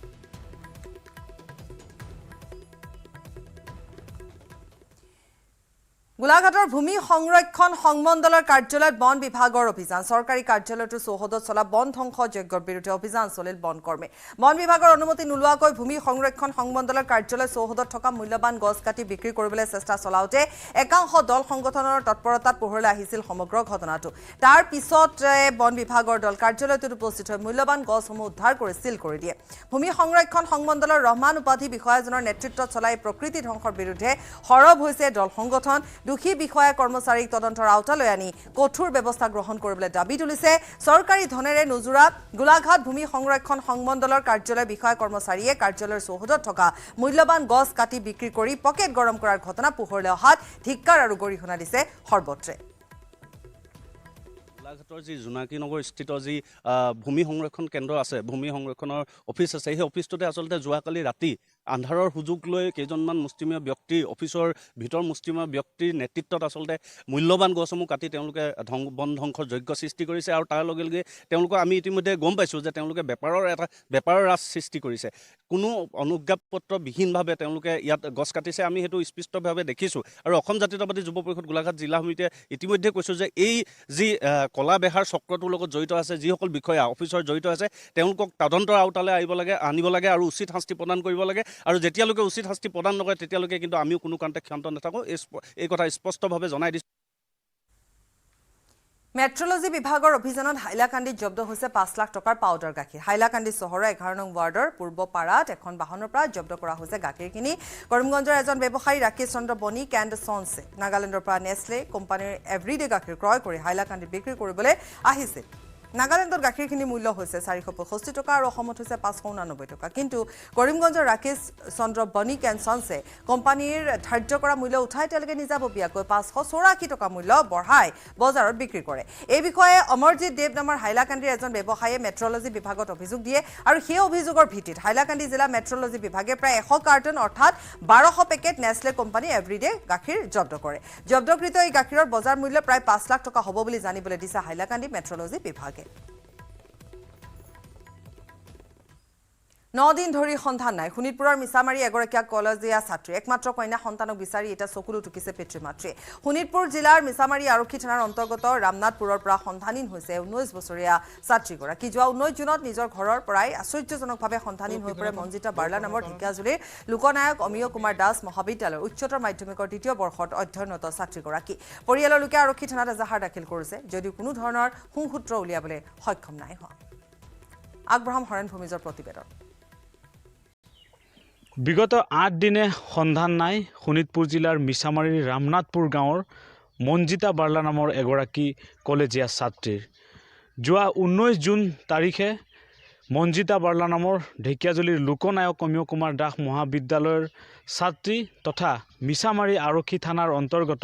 গোলাঘাটৰ ভূমি সংৰক্ষণ সংমণ্ডলৰ কাৰ্যালয়ত বন বিভাগৰ অভিযান চৰকাৰী কাৰ্যালয়টোৰ চৌহদত চলা বন ধ্বংস যজ্ঞৰ বিৰুদ্ধে অভিযান চলিল বন কৰ্মী বন বিভাগৰ অনুমতি নোলোৱাকৈ ভূমি সংৰক্ষণ সংমণ্ডলৰ কাৰ্যালয় চৌহদত থকা মূল্যৱান গছ কাটি বিক্ৰী কৰিবলৈ চেষ্টা চলাওঁতে একাংশ দল সংগঠনৰ তৎপৰতাত পোহৰলৈ আহিছিল সমগ্ৰ ঘটনাটো তাৰ পিছত বন বিভাগৰ দল কাৰ্যালয়টোত উপস্থিত হৈ মূল্যৱান গছসমূহ উদ্ধাৰ কৰি চিল কৰি দিয়ে ভূমি সংৰক্ষণ সংমণ্ডলৰ ৰহমান উপাধি বিষয়াজনৰ নেতৃত্বত চলাই প্ৰকৃতি ধ্বংসৰ বিৰুদ্ধে সৰব হৈছে দল সংগঠন দুখী বিষয়া কৰ্মচাৰীক তদন্তৰ আওতালৈ আনি কঠোৰ ব্যৱস্থা গ্ৰহণ কৰিবলৈ দাবী তুলিছে চৰকাৰী ধনেৰে নুজুৰা গোলাঘাট ভূমি সংৰক্ষণ সংমণ্ডলৰ কাৰ্যালয় বিষয়া কৰ্মচাৰীয়ে কাৰ্যালয়ৰ চৌহদত থকা মূল্যৱান গছ কাটি বিক্ৰী কৰি পকেট গৰম কৰাৰ ঘটনা পোহৰলৈ অহাত ধিক্কাৰ আৰু গৰিহণা দিছে সৰ্বত্ৰে গোলাঘাটৰ যি জোনাকী নগৰ স্থিত যি ভূমি সংৰক্ষণ কেন্দ্ৰ আছে ভূমি সংৰক্ষণৰ অফিচ আছে সেই অফিচটোতে আচলতে যোৱাকালি ৰাতি আন্ধাৰৰ সুযোগ লৈ কেইজনমান মুষ্টিমীয় ব্যক্তি অফিচৰ ভিতৰ মুষ্টিমীয় ব্যক্তিৰ নেতৃত্বত আচলতে মূল্যৱান গছসমূহ কাটি তেওঁলোকে বন ধ্বংসৰ যজ্ঞ সৃষ্টি কৰিছে আৰু তাৰ লগে লগে তেওঁলোকক আমি ইতিমধ্যে গম পাইছোঁ যে তেওঁলোকে বেপাৰৰ ৰাজ সৃষ্টি কৰিছে কোনো অনুজ্ঞাপত্ৰবিহীনভাৱে তেওঁলোকে ইয়াত গছ কাটিছে আমি সেইটো স্পষ্টভাৱে দেখিছোঁ আৰু অসম জাতীয়তাবাদী যুৱ পৰিষদ গোলাঘাট জিলা সমিতিয়ে ইতিমধ্যে কৈছোঁ যে এই যি কলা বেহাৰ চক্ৰটোৰ লগত জড়িত আছে যিসকল বিষয়া অফিচৰ জড়িত আছে তেওঁলোকক তদন্তৰ আওতালৈ আনিব লাগে আৰু উচিত শাস্তি প্ৰদান কৰিব লাগে আৰু যেতিয়ালৈকে উচিত শাস্তি প্ৰদান নকৰে তেতিয়ালৈকে কিন্তু আমিও কোনো কাৰণতে ক্ষান্ত নাথাকোঁ এই কথা স্পষ্টভাৱে জনাই দিছোঁ মেট্ৰলজি বিভাগৰ অভিযানত হাইলাকান্দিত জব্দ হৈছে ৫ লাখ টকাৰ পাউডাৰ গাখীৰ হাইলাকান্দি চহৰৰ ১১ নং ৱাৰ্ডৰ পূৰ্ব পাৰাত এখন বাহনৰ পৰা জব্দ কৰা হৈছে গাখীৰখিনি কৰিমগঞ্জৰ এজন ব্যৱসায়ী ৰাকেশ চন্দ্ৰ বণিক এণ্ড ছনছে নাগালেণ্ডৰ পৰা নেছলে কোম্পানীৰ এভৰিডে গাখীৰ ক্ৰয় কৰি হাইলাকান্দিত বিক্ৰী কৰিবলৈ আহিছিল নাগালেণ্ডত গাখীৰখিনি মূল্য হৈছে 465 টকা আৰু অসমত হৈছে 589 টকা কিন্তু কৰিমগঞ্জৰ ৰাকেশ চন্দ্ৰ বণিক এণ্ড সন্সে কোম্পানীৰ ধাৰ্য কৰা মূল্য উঠাই তেওঁলোকে নিজাববীয়াকৈ 584 টকা মূল্য বঢ়াই বজাৰত বিক্ৰী কৰে এই বিষয়ে অমৰজিৎ দেৱ নামৰ হাইলাকান্দিৰ এজন ব্যৱসায়ীয়ে মেট্ৰলজি বিভাগত অভিযোগ দিয়ে আৰু সেই অভিযোগৰ ভিত্তিত হাইলাকান্দি জিলা মেট্ৰলজি বিভাগে প্ৰায় 100 কাৰ্টন অৰ্থাৎ 1200 পেকেট নেছলে কোম্পানী এভৰিডে গাখীৰ জব্দ কৰে জব্দকৃত এই গাখীৰৰ বজাৰ মূল্য প্ৰায় 5 লাখ টকা হ'ব বুলি জানিবলৈ দিছে হাইলাকান্দি মেট্ৰলজি বিভাগে 9 দিন ধৰি সন্ধান নাই শোণিতপুৰৰ মিছামাৰী এগৰাকীয়া কলেজীয়া ছাত্ৰী একমাত্ৰ কন্যা সন্তানক বিচাৰি এটা চকুলো টুকিছে পিতৃ-মাতৃয়ে শোণিতপুৰ জিলাৰ মিছামাৰী আৰক্ষী থানাৰ অন্তৰ্গত ৰামনাথপুৰৰ পৰা সন্ধানহীন হৈছে 19 বছৰীয়া ছাত্ৰীগৰাকী যোৱা 19 জুনত নিজৰ ঘৰৰ পৰাই আশ্চৰ্যজনকভাৱে সন্ধানহীন হৈ পৰে মঞ্জিতা বাৰ্লা নামৰ ঢেকিয়াজুলিৰ লোকনায়ক অমিয় কুমাৰ দাস মহাবিদ্যালয়ৰ উচ্চতৰ মাধ্যমিকৰ দ্বিতীয় বৰ্ষত অধ্যয়নৰত ছাত্ৰীগৰাকী পৰিয়ালৰ লোকে আৰক্ষী থানাত এজাহাৰ দাখিল কৰিছে যদিও কোনো ধৰণৰ সুসূত্ৰ উলিয়াবলৈ সক্ষম নাই হোৱা আগবঢ়াম হৰেণ ভূমিজৰ প্ৰতিবেদন বিগত 8 দিনে সন্ধান নাই শোণিতপুৰ জিলাৰ মিছামাৰীৰ ৰামনাথপুৰ গাঁৱৰ মঞ্জিতা বাৰ্লা নামৰ এগৰাকী কলেজীয়া ছাত্ৰীৰ যোৱা 19 জুন তাৰিখে মঞ্জিতা বাৰ্লা নামৰ ঢেকিয়াজুলিৰ লোকনায়ক অমিয় কুমাৰ দাস মহাবিদ্যালয়ৰ ছাত্ৰী তথা মিছামাৰী আৰক্ষী থানাৰ অন্তৰ্গত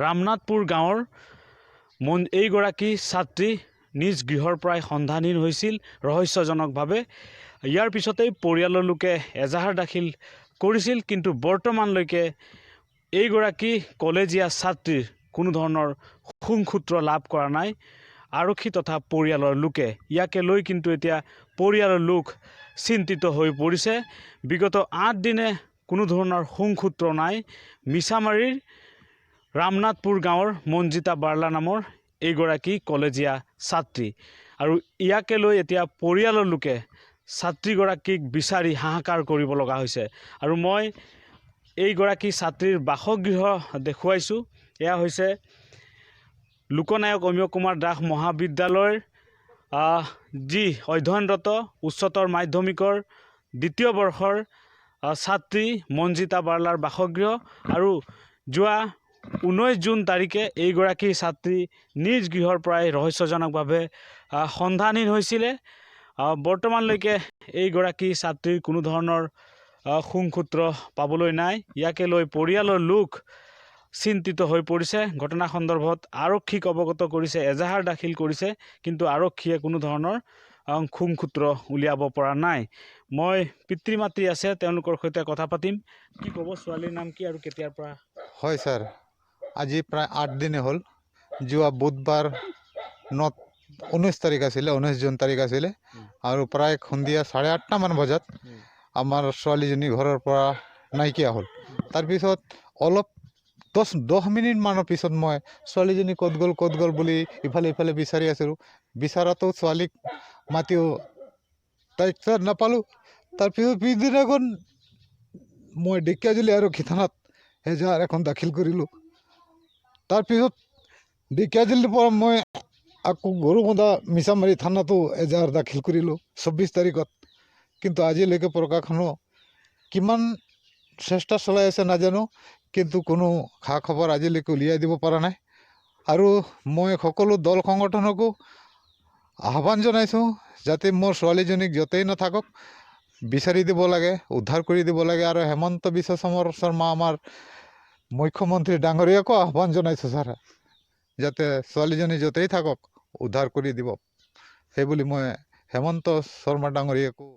ৰামনাথপুৰ গাঁৱৰ এইগৰাকী ছাত্ৰী নিজ গৃহৰ পৰাই সন্ধানহীন হৈছিল ৰহস্যজনকভাৱে ইয়াৰ পিছতেই পৰিয়ালৰ লোকে এজাহাৰ দাখিল কৰিছিল কিন্তু বৰ্তমানলৈকে এইগৰাকী কলেজীয়া ছাত্ৰীৰ কোনো ধৰণৰ সুসূত্ৰ লাভ কৰা নাই আৰক্ষী তথা পৰিয়ালৰ লোকে ইয়াকে লৈ কিন্তু এতিয়া পৰিয়ালৰ লোক চিন্তিত হৈ পৰিছে বিগত 8 দিনে কোনো ধৰণৰ সুসূত্ৰ নাই মিছামাৰীৰ ৰামনাথপুৰ গাঁৱৰ মঞ্জিতা বাৰ্লা নামৰ এইগৰাকী কলেজীয়া ছাত্ৰী আৰু ইয়াকে লৈ এতিয়া পৰিয়ালৰ লোকে ছাত্ৰীগৰাকীক বিচাৰি হাহাকাৰ কৰিব লগা হৈছে আৰু মই এইগৰাকী ছাত্ৰীৰ বাসগৃহ দেখুৱাইছোঁ এয়া হৈছে লোকনায়ক অমিয় কুমাৰ দাস মহাবিদ্যালয়ৰ যি অধ্যয়নৰত উচ্চতৰ মাধ্যমিকৰ দ্বিতীয় বৰ্ষৰ ছাত্ৰী মঞ্জিতা বাৰ্লাৰ বাসগৃহ আৰু যোৱা 19 জুন তাৰিখে এইগৰাকী ছাত্ৰী নিজ গৃহৰ পৰাই ৰহস্যজনকভাৱে সন্ধানহীন হৈছিলে বৰ্তমানলৈকে এইগৰাকী ছাত্ৰীৰ কোনো ধৰণৰ সুসূত্ৰ পাবলৈ নাই ইয়াকে লৈ পৰিয়ালৰ লোক চিন্তিত হৈ পৰিছে ঘটনা সন্দৰ্ভত আৰক্ষীক অৱগত কৰিছে এজাহাৰ দাখিল কৰিছে কিন্তু আৰক্ষীয়ে কোনো ধৰণৰ সুসূত্ৰ উলিয়াব পৰা নাই মই পিতৃ মাতৃ আছে তেওঁলোকৰ সৈতে কথা পাতিম কি ক'ব ছোৱালীৰ নাম কি আৰু কেতিয়াৰ পৰা হয় স্যাৰ আজি প্ৰায় 8 দিনে হ'ল যোৱা বুধবাৰ 19 তাৰিখ আছিলে 19 জুন তাৰিখ আছিলে আৰু প্ৰায় সন্ধিয়া 8:30 মান বজাত আমাৰ ছোৱালীজনী ঘৰৰ পৰা নাইকিয়া হ'ল তাৰপিছত অলপ 10 মিনিট মানৰ পিছত মই ছোৱালীজনী ক'ত গ'ল বুলি ইফালে বিচাৰি আছিলোঁ বিচাৰাতো ছোৱালীক মাতিও তাইক নাপালোঁ তাৰপিছত পিছদিনাখন মই ঢেকিয়াজুলি আৰক্ষী থানাত এজাহাৰ এখন দাখিল কৰিলোঁ তাৰপিছত ঢেকিয়াজুলিৰ পৰা মই আকৌ গৰুমুদা মিছামাৰী থানাতো এজাহাৰ দাখিল কৰিলোঁ 24 তাৰিখত কিন্তু আজিলৈকে প্ৰশাসনো কিমান চেষ্টা চলাই আছে নাজানো কিন্তু কোনো খা খবৰ আজিলৈকে উলিয়াই দিব পৰা নাই আৰু মই সকলো দল সংগঠনকো আহ্বান জনাইছোঁ যাতে মোৰ ছোৱালীজনীক য'তেই নাথাকক বিচাৰি দিব লাগে উদ্ধাৰ কৰি দিব লাগে আৰু হেমন্ত বিশ্ব শৰ্মা আমাৰ মুখ্যমন্ত্ৰী ডাঙৰীয়াকো আহ্বান জনাইছোঁ ছাৰ যাতে ছোৱালীজনী য'তেই থাকক উদ্ধাৰ কৰি দিব সেইবুলি মই হেমন্ত শৰ্মা ডাঙৰীয়াকো